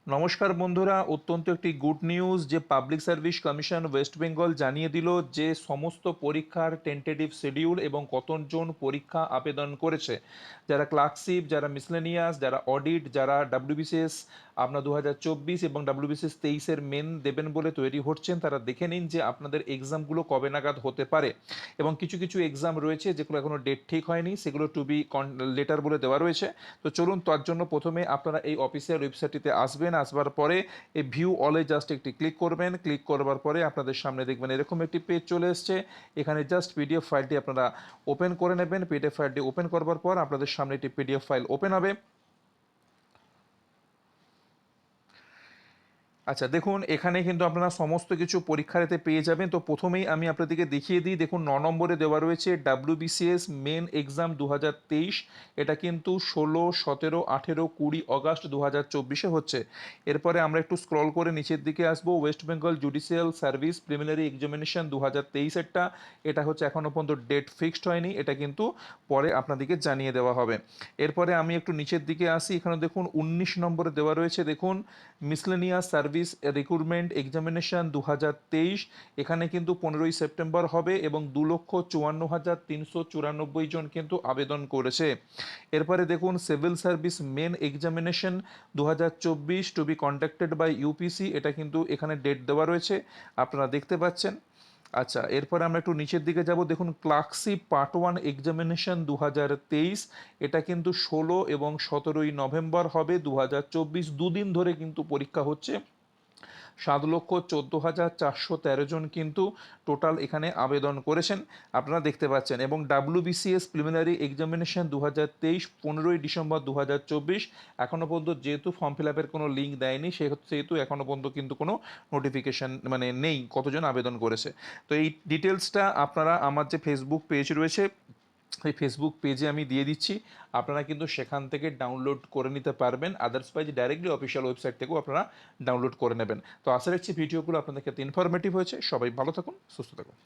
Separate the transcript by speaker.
Speaker 1: নমস্কার বন্ধুরা, অত্যন্ত একটি গুড নিউজ যে public service commission West Bengal জানিয়ে দিল যে সমস্ত পরীক্ষার টেন্টেটিভ শিডিউল এবং কতজন পরীক্ষা আবেদন করেছে। যারা ক্লার্কশিপ, যারা মিসলেনিয়াস, যারা অডিট, যারা ডাব্লিউবিসিএস আপনার 2024 এবং ডাব্লিউবিসিএস 23-এর মেন দেবেন বলে তৈরি হচ্ছেন, তারা দেখে নিন যে আপনাদের এক্সামগুলো কবে নাগাদ হতে পারে। এবং কিছু কিছু এক্সাম রয়েছে যেগুলো এখনো ডেট ঠিক হয়নি, সেগুলো টু বি লেটার বলে দেওয়া রয়েছে। তো চলুন, তার জন্য প্রথমে আপনারা এই অফিসিয়াল ওয়েবসাইটটিতে আসবার পরে এই ভিউ অলে জাস্ট একটি ক্লিক করবেন। ক্লিক করবার পরে আপনাদের সামনে দেখবেন এরকম একটি পেজ চলে এসছে। এখানে জাস্ট পিডিএফ ফাইলটি আপনারা ওপেন করে নেবেন। পিডিএফ ফাইলটি ওপেন করবার পর আপনাদের সামনে একটি পিডিএফ ফাইল ওপেন হবে। আচ্ছা, দেখুন এখানে কিন্তু আপনারা সমস্ত কিছু পরীক্ষার এতে পেয়ে যাবেন। তো প্রথমেই আমি আপনাদেরকে দেখিয়ে দিই। দেখুন 9 নম্বরে দেওয়া রয়েছে ডাব্লিউবিসিএস মেন এক্সাম 2023। এটা কিন্তু 16, 17, 18, 20 অগাস্ট 2024-এ হচ্ছে। এরপরে আমরা একটু স্ক্রল করে নিচের দিকে আসবো। West Bengal judicial service preliminary examination 2023-এরটা, এটা হচ্ছে এখনও পর্যন্ত ডেট ফিক্সড হয়নি, এটা কিন্তু পরে আপনাদেরকে জানিয়ে দেওয়া হবে। এরপরে আমি একটু নিচের দিকে আসি। এখানে দেখুন 19 নম্বরে দেওয়া রয়েছে, দেখুন মিসলেনিয়াস সার্ভিস রিক্রুটমেন্ট এক্সামিনেশন 2023। এখানে কিন্তু 15ই সেপ্টেম্বর হবে এবং 2,54,394 জন কিন্তু আবেদন করেছে। এরপরে দেখুন civil service main examination 2024 to be conducted by UPSC, এটা কিন্তু এখানে ডেট দেওয়া রয়েছে, আপনারা দেখতে পাচ্ছেন। আচ্ছা, এরপরে আমরা একটু নিচের দিকে যাব। দেখুন ক্লার্কশিপ পার্ট 1 এক্সামিনেশন 2023, এটা কিন্তু 16 এবং 17ই নভেম্বর হবে 2024। দুদিন ধরে কিন্তু পরীক্ষা হচ্ছে। 7,14,413 জন কিন্তু টোটাল এখানে আবেদন করেছেন, আপনারা দেখতে পাচ্ছেন। এবং ডাব্লিউবিসিএস প্রিলিমিনারি এক্সামিনেশন 2023 15ই ডিসেম্বর 2024। এখনও পর্যন্ত যেহেতু ফর্ম ফিল আপের কোনো লিঙ্ক দেয়নি, সেহেতু এখনও পর্যন্ত কিন্তু কোনো নোটিফিকেশান মানে নেই কতজন আবেদন করেছে। তো এই ডিটেলসটা আপনারা আমার যে ফেসবুক পেজ রয়েছে, এই ফেসবুক পেজে আমি দিয়ে দিচ্ছি, আপনারা কিন্তু সেখান থেকে ডাউনলোড করে নিতে পারবেন। আদার্সওয়াইজ ডাইরেক্টলি অফিসিয়াল ওয়েবসাইট থেকেও আপনারা ডাউনলোড করে নেবেন। তো আশা রাখছি ভিডিওগুলো আপনাদের ক্ষেত্রে ইনফরমেটিভ হয়েছে। সবাই ভালো থাকুন, সুস্থ থাকুন।